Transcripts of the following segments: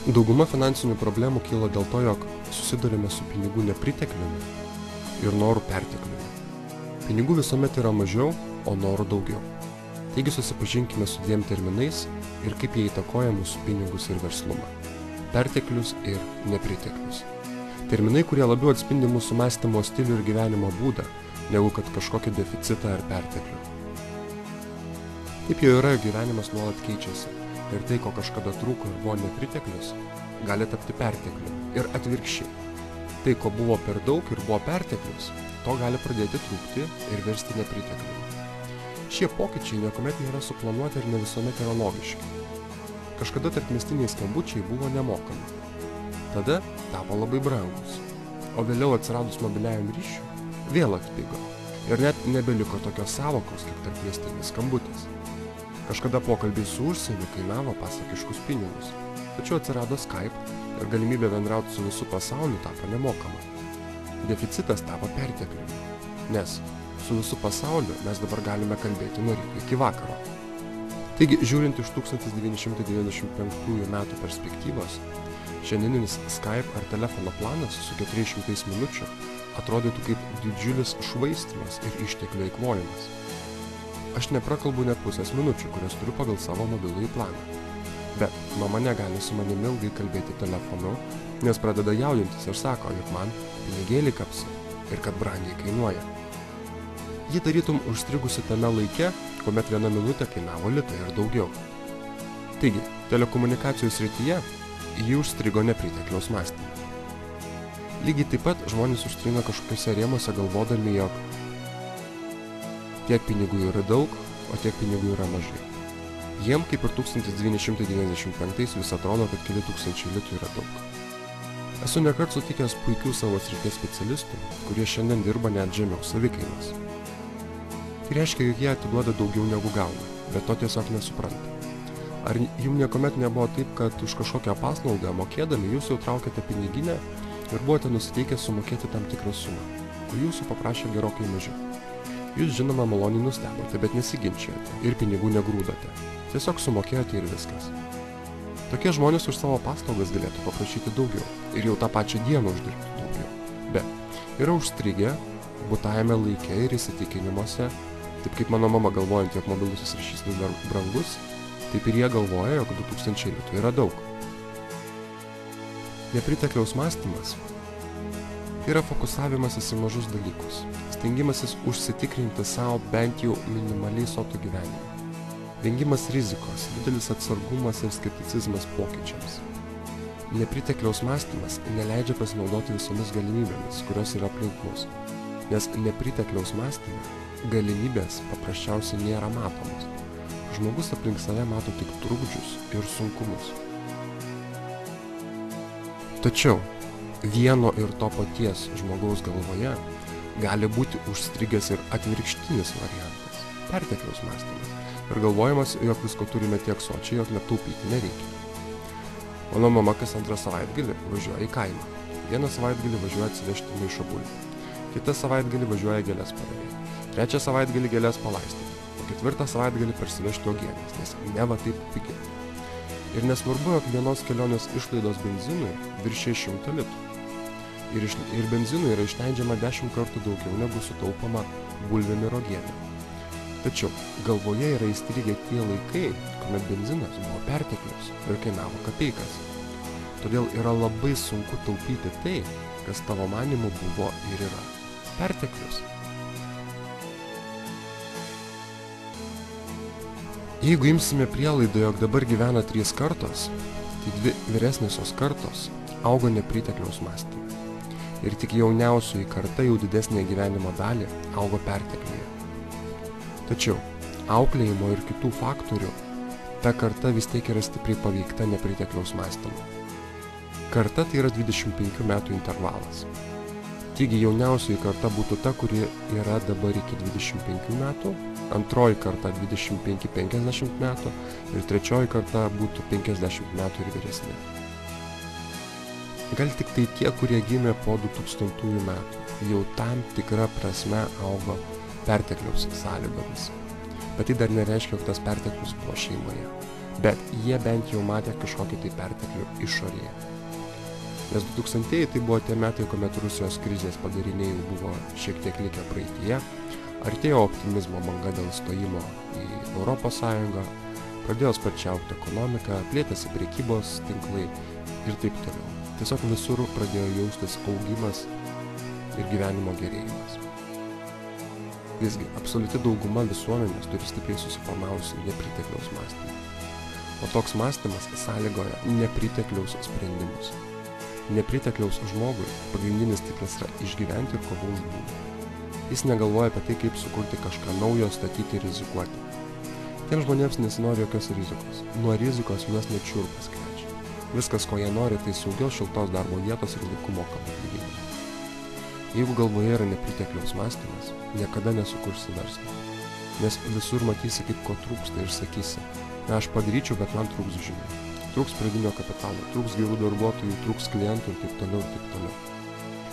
Dauguma finansinių problemų kyla dėl to, jog susidurime su pinigų nepritekliumi ir norų pertekliumi. Pinigų visuomet yra mažiau, o norų daugiau. Taigi susipažinkime su dviem terminais ir kaip jie įtakoja mūsų pinigus ir verslumą. Perteklius ir nepriteklius. Terminai, kurie labiau atspindi mūsų mąstymo stilių ir gyvenimo būdą, negu kad kažkokį deficitą ar perteklių. Taip jau yra, gyvenimas nuolat keičiasi ir tai, ko kažkada trūko ir buvo nepriteklius, gali tapti pertekliu ir atvirkščiai. Tai, ko buvo per daug ir buvo perteklius, to gali pradėti trūkti ir virsti nepritekliumi. Šie pokyčiai niekuomet nėra suplanuoti ir ne visuomet yra logiški. Kažkada tarpmiestiniai skambučiai buvo nemokami. Tada tapo labai brangus, o vėliau atsiradus mobiliajam ryšiui vėl atpigo ir net nebeliko tokios sąvokos kaip tarpmiestinis skambutis. Kažkada pokalbiai su užsieniu kainavo pasakiškus pinigus, tačiau atsirado Skype ir galimybė bendrauti su visu pasauliu tapo nemokama. Deficitas tapo pertekliumi, nes su visu pasauliu mes dabar galime kalbėti nuo ryto iki vakaro. Taigi, žiūrint iš 1995 metų perspektyvos, šiandieninis Skype ar telefono planas su 400 minučių atrodytų kaip didžiulis švaistymas ir išteklių eikvojimas. Aš neprakalbu net pusės minučių, kurias turiu pagal savo mobilųjį planą. Bet mama negali su manimi ilgai kalbėti telefonu, nes pradeda jaudintis ir sako, jog man pinigėlį kapsi ir kad brangiai kainuoja. Ji tarytum užstrigusi tame laike, kuomet viena minutė kainavo litą ir daugiau. Taigi, telekomunikacijų srityje ji užstrigo nepritekliaus mąstymą. Lygiai taip pat žmonės užstringa kažkokiuose rėmuose galvodami, jog tiek pinigų yra daug, o tiek pinigų yra mažai. Jiem, kaip ir 1995 vis atrodo, kad keli tūkstančiai litų yra daug. Esu nekart sutikęs puikių savo srities specialistų, kurie šiandien dirba net žemiau savikainos. Tai reiškia, jog jie atiduoda daugiau negu gauna, bet to tiesiog nesupranta. Ar jums niekuomet nebuvo taip, kad už kažkokią paslaugą mokėdami jūs jau traukėte piniginę ir buvote nusiteikę sumokėti tam tikrą sumą, o jūsų paprašė gerokai mažiau? Jūs žinoma maloniai nustebote, bet nesiginčijote ir pinigų negrūdote. Tiesiog sumokėjote ir viskas. Tokie žmonės už savo paslaugas galėtų paprašyti daugiau ir jau tą pačią dieną uždirbti daugiau. Bet yra užstrigę būtajame laike ir įsitikinimuose, taip kaip mano mama galvojant, jog mobilusis ryšys vis dar brangus, taip ir jie galvoja, jog 2000 litų yra daug. Nepritekliaus mąstymas yra fokusavimasis į mažus dalykus, stengimasis užsitikrinti savo bent jau minimaliai sotų gyvenimą. Vengimas rizikos, didelis atsargumas ir skepticizmas pokyčiams. Nepritekliaus mąstymas neleidžia pasinaudoti visomis galimybėmis, kurios yra aplink mus, nes nepritekliaus mąstyme galimybės paprasčiausiai nėra matomos. Žmogus aplink save mato tik trukdžius ir sunkumus. Tačiau vieno ir to paties žmogaus galvoje gali būti užstrigęs ir atvirkštinis variantas – pertekliaus mąstymas ir galvojimas, jog visko turime tiek sočiai, jog net taupyti nereikia. Mano mama kas antrą savaitgalį važiuoja į kaimą. Vieną savaitgalį važiuoja atsivežti maišą bulvių. Kitą savaitgalį važiuoja gėles padavėti. Trečią savaitgalį gėles palaistyti. O ketvirtą savaitgalį parsivežti uogienės, nes neva taip pigiau. Ir nesvarbu, jog vienos kelionės išlaidos benzinui viršija 100 litų. Ir benzinui yra išleidžiama 10 kartų daugiau negu sutaupama bulvėm ir uogienėm. Tačiau galvoje yra įstrigę tie laikai, kuomet benzinas buvo perteklius ir kainavo kapeikas. Todėl yra labai sunku taupyti tai, kas tavo manymu buvo ir yra perteklius. Jeigu imsime prielaidą, jog dabar gyvena 3 kartos, tai 2 vyresniosios kartos augo nepritekliaus mąstyme. Ir tik jauniausioji karta jau didesnė gyvenimo dalį augo pertekliuje. Tačiau auklėjimo ir kitų faktorių ta karta vis tiek yra stipriai paveikta nepritekliaus mąstymu. Karta tai yra 25 metų intervalas. Taigi jauniausioji karta būtų ta, kuri yra dabar iki 25 metų, antroji karta 25-50 metų ir trečioji karta būtų 50 metų ir vyresnė. Gal tik tai tie, kurie gimė po 2000 metų, jau tam tikra prasme augo pertekliaus sąlygomis. Bet tai dar nereiškia, jog tas perteklius buvo šeimoje. bet jie bent jau matė kažkokį tai perteklių išorėje. Nes 2000-ieji tai buvo tie metai, kuomet Rusijos krizės padariniai jau buvo šiek tiek likę praeityje, artėjo optimizmo banga dėl stojimo į Europos Sąjungą, pradėjo sparčiai augti ekonomika, plėtėsi prekybos tinklai ir taip toliau. Tiesiog visur pradėjo jaustis augimas ir gyvenimo gerėjimas. Visgi, absoliuti dauguma visuomenės turi stipriai susiformavusi nepritekliaus mąstymą. O toks mąstymas sąlygoja nepritekliaus sprendimus. Nepritekliaus žmogui pagrindinis tikslas yra išgyventi ir kovoti už būdą. Jis negalvoja apie tai, kaip sukurti kažką naujo, statyti ir rizikuoti. Tiems žmonėms nesinori jokios rizikos. Nuo rizikos juos net šiurpas krečia. Viskas, ko jie nori, tai saugios šiltos darbo vietos ir laiku mokamo atlyginimo. Jeigu galvoje yra nepritekliaus mąstymas, niekada nesukursi verslo. Nes visur matysi, kaip ko trūksta ir sakysi, na aš padaryčiau, bet man trūks žinių. Trūks pradinio kapitalo, trūks gerų darbuotojų, trūks klientų ir taip toliau ir taip toliau.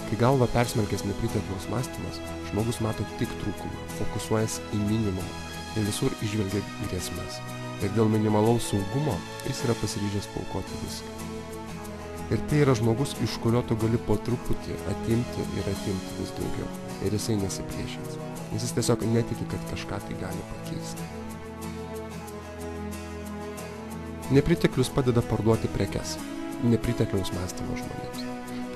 Kai galva persmelkęs nepritekliaus mąstymas, žmogus mato tik trūkumą, fokusuojasi į minimumą ir visur įžvelgia grėsmes. Ir dėl minimalaus saugumo jis yra pasiryžęs paaukoti viską. Ir tai yra žmogus, iš kurio tu gali po truputį atimti vis daugiau. Ir jisai nesipriešins. Jis tiesiog netiki, kad kažką tai gali pakeisti. Nepriteklius padeda parduoti prekes. Nepritekliaus mąstymo žmonėms.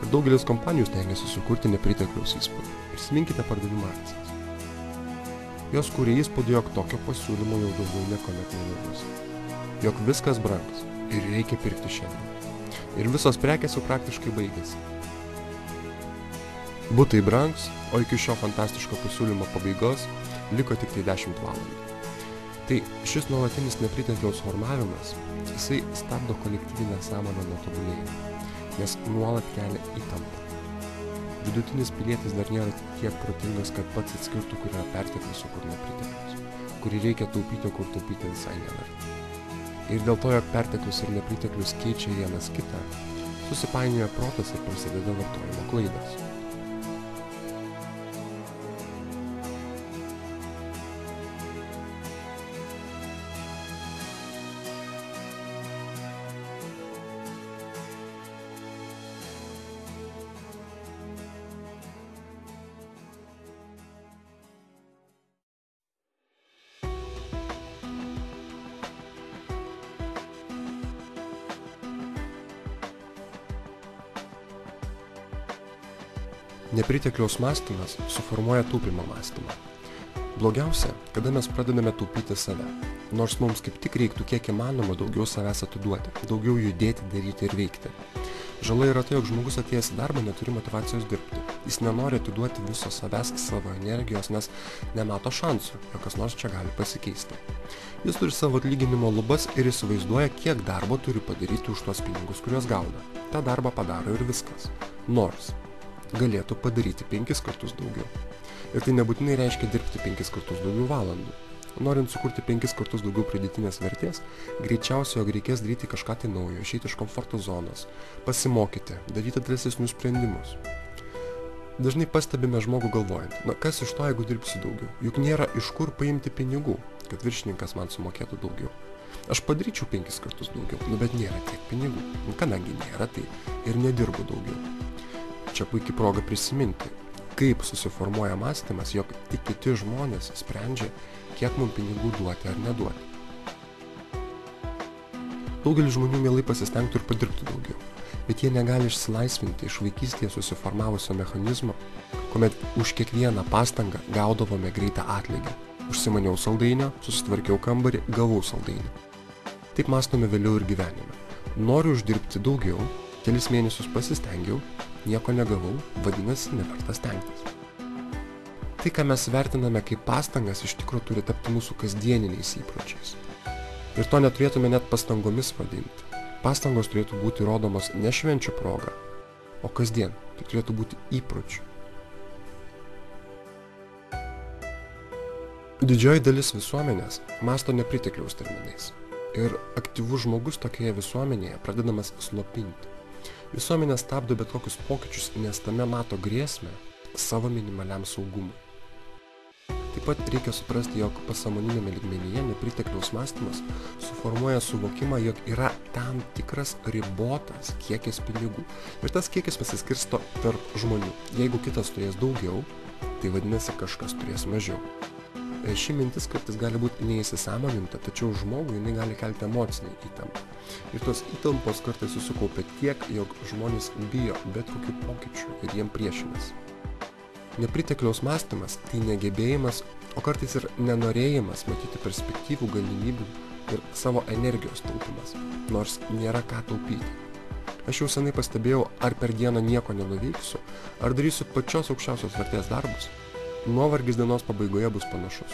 Ir daugelis kompanijų stengiasi sukurti nepritekliaus įspūdį. Prisiminkite pardavimo akcijas. Jos kuria įspūdį, jog tokio pasiūlymo jau daugiau niekuomet nebus. Jog viskas brangs ir reikia pirkti šiandien. Ir visos prekės jau praktiškai baigėsi. Butai brangs, o iki šio fantastiško pasiūlymo pabaigos liko tik tai 10 valandų. Tai šis nuolatinis nepritekliaus formavimas, jisai stabdo kolektyvinę sąmonę nuo tobulėjimo, nes nuolat kelia įtampą. Vidutinis pilietis dar nėra tiek protingas, kad pats atskirtų, kur yra perteklius, o kur nepriteklius, kurį reikia taupyti, o kur taupyti visai neverta. Ir dėl to, jog perteklius ir nepriteklius keičia vienas kitą, susipainioja protas ir prasideda vartojimo klaidos. Nepritekliaus mąstymas suformuoja taupymo mąstymą. Blogiausia, kada mes pradedame taupyti save, nors mums kaip tik reiktų kiek įmanoma daugiau savęs atiduoti, daugiau judėti, daryti ir veikti. Žala yra tai, jog žmogus atėjęs į darbą neturi motyvacijos dirbti. Jis nenori atiduoti viso savęs, savo energijos, nes nemato šansų, jog kas nors čia gali pasikeisti. Jis turi savo atlyginimo lubas ir įsivaizduoja, kiek darbo turi padaryti už tuos pinigus, kuriuos gauna. Ta darbą padaro ir viskas. Nors galėtų padaryti 5 kartus daugiau. Ir tai nebūtinai reiškia dirbti 5 kartus daugiau valandų. Norint sukurti 5 kartus daugiau pridėtinės vertės, greičiausiai, jog reikės daryti kažką tai naujo, išeiti iš komforto zonos, pasimokyti, daryti drąsesnius sprendimus. Dažnai pastebime žmogų galvojant, na kas iš to, jeigu dirbsiu daugiau? Juk nėra iš kur paimti pinigų, kad viršininkas man sumokėtų daugiau. Aš padaryčiau 5 kartus daugiau, bet nėra tiek pinigų. Kadangi nėra, tai ir nedirbu daugiau. Čia puikiai proga prisiminti, kaip susiformuoja mąstymas, jog tik kiti žmonės sprendžia, kiek mums pinigų duoti ar neduoti. Daugelis žmonių mielai pasistengtų ir padirbtų daugiau, bet jie negali išsilaisvinti iš vaikystėje susiformavusio mechanizmo, kuomet už kiekvieną pastangą gaudavome greitą atlygį. Užsimaniau saldainio, susitvarkiau kambarį, gavau saldainį. Taip mąstome vėliau ir gyvenime. Noriu uždirbti daugiau, kelis mėnesius pasistengiau, nieko negavau, vadinasi, neverta stengtis. Tai, ką mes vertiname kaip pastangas, iš tikrųjų turi tapti mūsų kasdieniniais įpročiais. Ir to neturėtume net pastangomis vadinti. Pastangos turėtų būti rodomos ne švenčių proga, o kasdien. Tai turėtų būti įpročių. Didžioji dalis visuomenės mąsto nepritekliaus terminais. Ir aktyvus žmogus tokioje visuomenėje pradedamas slopinti. Visuomenė stabdo bet kokius pokyčius, nes tame mato grėsmę savo minimaliam saugumui. Taip pat reikia suprasti, jog pasąmoninėme lygmenyje nepritekliaus mąstymas suformuoja suvokimą, jog yra tam tikras ribotas kiekis pinigų. Ir tas kiekis pasiskirsto tarp žmonių. Jeigu kitas turės daugiau, tai vadinasi kažkas turės mažiau. Ši mintis kartais gali būti neįsisąmoninta, tačiau žmogui jinai gali kelti emocinę įtampą. Ir tos įtampos kartais susikaupia tiek, jog žmonės bijo bet kokių pokyčių ir jiem priešinasi. Nepritekliaus mąstymas tai negebėjimas, o kartais ir nenorėjimas matyti perspektyvų, galimybių ir savo energijos taupimas, nors nėra ką taupyti. Aš jau senai pastebėjau, ar per dieną nieko nenuveiksiu, ar darysiu pačios aukščiausios vertės darbus. Nuovargis dienos pabaigoje bus panašus.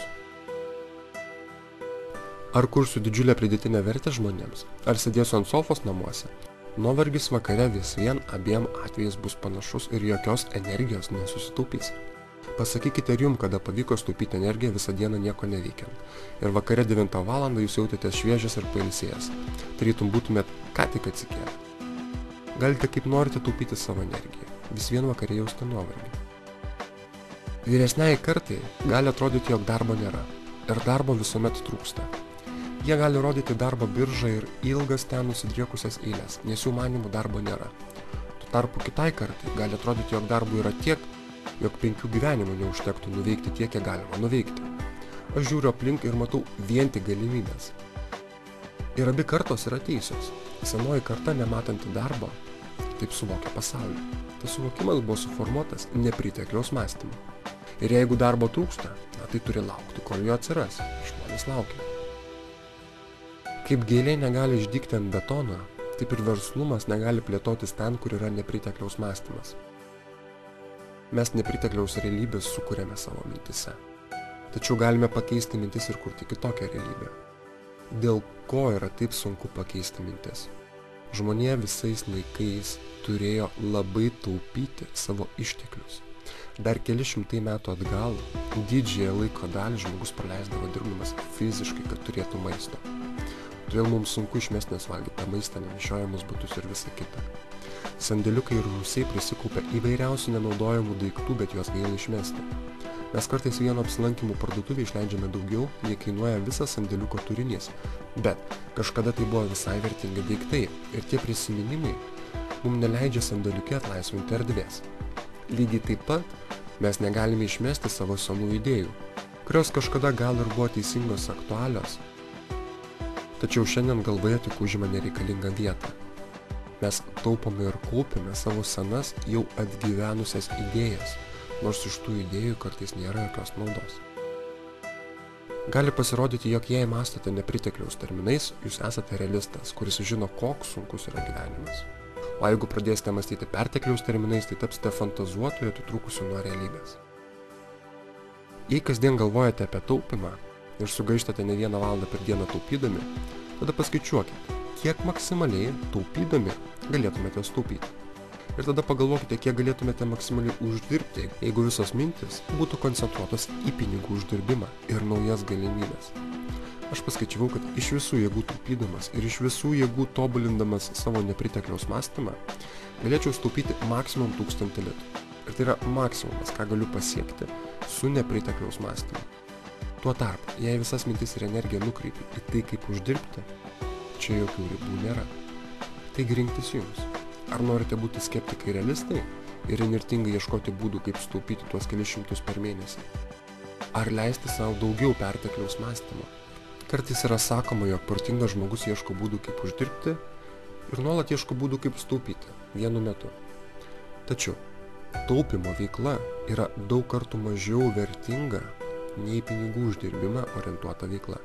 Ar kursiu didžiulę pridėtinę vertę žmonėms, ar sėdėsiu ant sofos namuose, nuovargis vakare vis vien abiem atvejais bus panašus ir jokios energijos nesusitaupys. Pasakykite ir jums, kada pavyko sutaupyti energiją visą dieną nieko neveikiant. Ir vakare 9 valandą jūs jautėte šviežias ir pailsėjęs. Tarytum būtumėt ką tik atsikėlę. Galite kaip norite taupyti savo energiją, vis vien vakare jausite nuovargį. Vyresniai kartai gali atrodyti, jog darbo nėra. Ir darbo visuomet trūksta. Jie gali rodyti darbo biržą ir ilgas ten nusidriekusias eilės, nes jų manymų darbo nėra. Tuo tarpu kitai kartai gali atrodyti, jog darbo yra tiek, jog 5 gyvenimų neužtektų nuveikti tiek, kiek galima nuveikti. Aš žiūriu aplink ir matau vien tik galimybės. Ir abi kartos yra teisios. Senoji karta, nematanti darbo, taip suvokia pasaulį. Tas suvokimas buvo suformuotas nepritekliaus mąstymu. Ir jeigu darbo trūksta, tai turi laukti, kol jo atsiras. Žmonės laukia. Kaip gėlė negali išdygti ant betono, taip ir verslumas negali plėtotis ten, kur yra nepritekliaus mąstymas. Mes nepritekliaus realybės sukūrėme savo mintise. Tačiau galime pakeisti mintis ir kurti kitokią realybę. Dėl ko yra taip sunku pakeisti mintis? Žmonija visais laikais turėjo labai taupyti savo išteklius. Dar keli šimtai metų atgal didžiąją laiko dalį žmogus praleisdavo dirbdamas fiziškai, kad turėtų maisto. Todėl mums sunku išmesti nesvalgytą maistą, nenešiojamus batus ir visą kitą. Sandėliukai ir rūsiai prisikaupia įvairiausių nenaudojamų daiktų, bet juos gaila išmesti. Mes kartais vieno apsilankymų parduotuvėje išleidžiame daugiau, nei kainuoja visas sandėliuko turinys. Bet kažkada tai buvo visai vertingi daiktai ir tie prisiminimai mums neleidžia sandėliuke atlaisvinti erdvės. Lygiai taip pat mes negalime išmesti savo senų idėjų, kurios kažkada gal ir buvo teisingos, aktualios, tačiau šiandien galvoje tik užima nereikalingą vietą. Mes taupome ir kaupiame savo senas jau atgyvenusias idėjas, nors iš tų idėjų kartais nėra jokios naudos. Gali pasirodyti, jog jei mąstote nepritekliaus terminais, jūs esate realistas, kuris žino, koks sunkus yra gyvenimas. O jeigu pradėsite mąstyti pertekliaus terminais, tai tapsite fantazuotoju atitrūkusiu nuo realybės. Jei kasdien galvojate apie taupimą ir sugaištate ne 1 valandą per dieną taupydami, tada paskaičiuokite, kiek maksimaliai taupydami galėtumėte sutaupyti. Ir tada pagalvokite, kiek galėtumėte maksimaliai uždirbti, jeigu visos mintis būtų koncentruotos į pinigų uždirbimą ir naujas galimybės. Aš paskaičiavau, kad iš visų jėgų taupydamas ir iš visų jėgų tobulindamas savo nepritekliaus mąstymą, galėčiau sutaupyti maksimum 1000 litų. Ir tai yra maksimumas, ką galiu pasiekti su nepritekliaus mąstymu. Tuo tarpu, jei visas mintis ir energiją nukreipi į tai, kaip uždirbti, čia jokių ribų nėra. Taigi rinktis jums. Ar norite būti skeptikai realistai ir įnirtingai ieškoti būdų, kaip sutaupyti tuos kelis šimtus per mėnesį? Ar leisti savo daugiau pertekliaus mąstymo? Kartais yra sakoma, jog protingas žmogus ieško būdų, kaip uždirbti ir nuolat ieško būdų, kaip sutaupyti vienu metu. Tačiau taupimo veikla yra daug kartų mažiau vertinga nei pinigų uždirbimą orientuota veikla.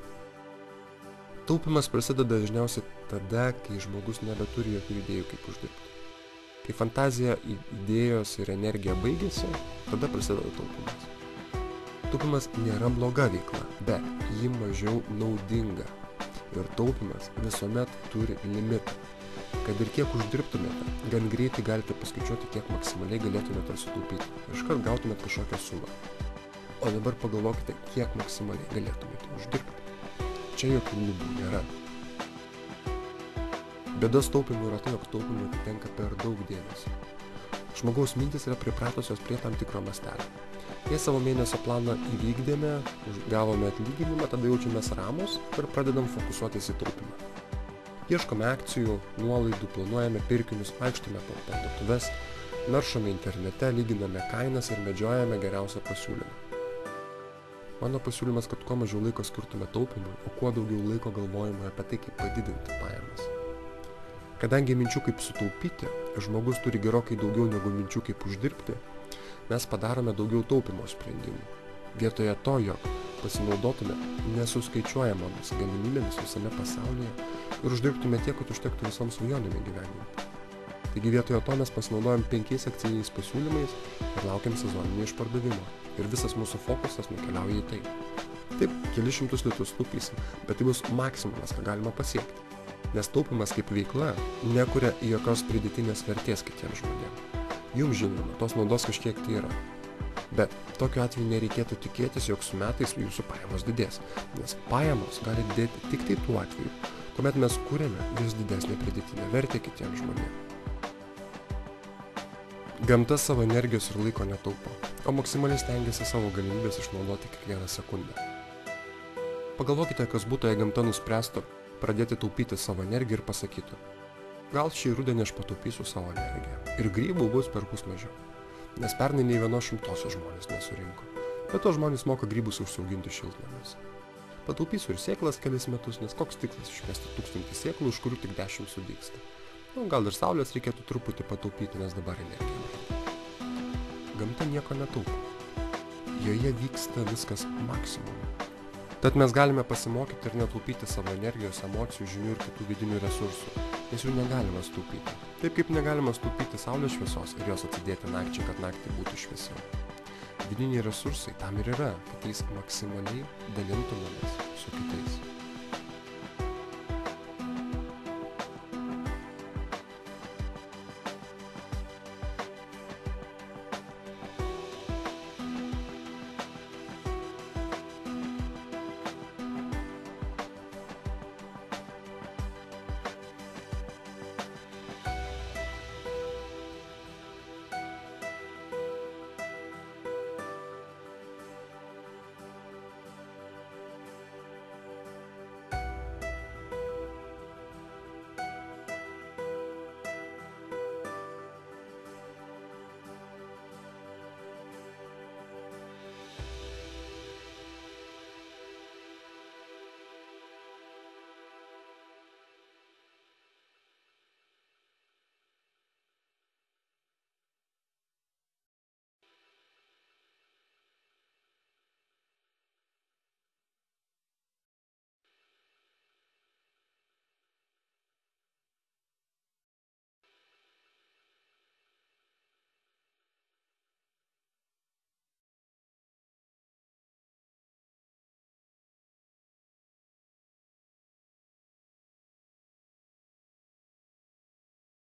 Taupimas prasideda dažniausiai tada, kai žmogus nebeturi jokių idėjų, kaip uždirbti. Kai fantazija, idėjos ir energija baigėsi, tada prasideda taupimas. Taupimas nėra bloga veikla, bet ji mažiau naudinga. Ir taupimas visuomet turi limitą. Kad ir kiek uždirbtumėte, gan greitai galite paskaičiuoti, kiek maksimaliai galėtumėte sutaupyti. Ir iškart gautumėte kažkokią sumą. O dabar pagalvokite, kiek maksimaliai galėtumėte uždirbti. Čia jokių lubų nėra. Bėda su taupimu yra tai, jog taupimui atitenka per daug dėmesio. Žmogaus mintis yra pripratusios prie tam tikro mastelio. Jei savo mėnesio planą įvykdėme, gavome atlyginimą, tada jaučiamės ramus ir pradedam fokusuotis į taupymą. Ieškome akcijų, nuolaidų, planuojame pirkinius, vaikštome po parduotuves, naršome internete, lyginame kainas ir medžiojame geriausią pasiūlymą. Mano pasiūlymas, kad kuo mažiau laiko skirtume taupymui, o kuo daugiau laiko galvojame apie tai, kaip padidinti pajamas. Kadangi minčių kaip sutaupyti, žmogus turi gerokai daugiau negu minčių kaip uždirbti, mes padarome daugiau taupymo sprendimų. Vietoje to, jog pasinaudotume nesuskaičiuojamomis galimybėmis visame pasaulyje ir uždirbtume tiek, kad užtektų visoms svajonėm įgyvendinti. Taigi vietoje to mes pasinaudojam 5 akcijiniais pasiūlymais ir laukiam sezoninio išpardavimo. Ir visas mūsų fokusas nukeliauja į tai. Taip, kelis šimtus litrų sutaupysim, bet tai bus maksimumas, ką galima pasiekti. Nes taupimas kaip veikla nekuria jokios pridėtinės vertės kitiems žmonėms. Jums žinoma, tos naudos kažkiek tai yra. Bet tokiu atveju nereikėtų tikėtis, jog su metais jūsų pajamos didės, nes pajamos gali didėti tik tai tuo atveju, kuomet mes kūrėme vis didesnę pridėtinę vertę kitiems žmonėms. Gamta savo energijos ir laiko netaupo, o maksimaliai stengiasi savo galimybės išnaudoti kiekvieną sekundę. Pagalvokite, kas būtų, jei gamta nuspręstų pradėti taupyti savo energiją ir pasakytų: gal šį rudenį aš pataupysiu savo energiją ir grybų bus perpus mažiau, nes pernai nei 1/100 žmonės nesurinko, bet to žmonės moka grybus užsiauginti šiltnamiuose. Pataupysiu ir sėklas kelis metus, nes koks tikslas išmesti 1000 sėklų, iš kurių tik 10 sudygsta. Gal ir saulės reikėtų truputį pataupyti, nes dabar energija mažai. Gamta nieko netaupo. Joje vyksta viskas maksimumui. Tad mes galime pasimokyti ir netaupyti savo energijos, emocijų, žinių ir kitų vidinių resursų, nes jų negalima sutaupyti. Taip kaip negalima sutaupyti saulės šviesos ir jos atsidėti nakčiai, kad naktį būtų šviesiau. Vidiniai resursai tam ir yra, kad jais maksimaliai dalintumėmės su kitais.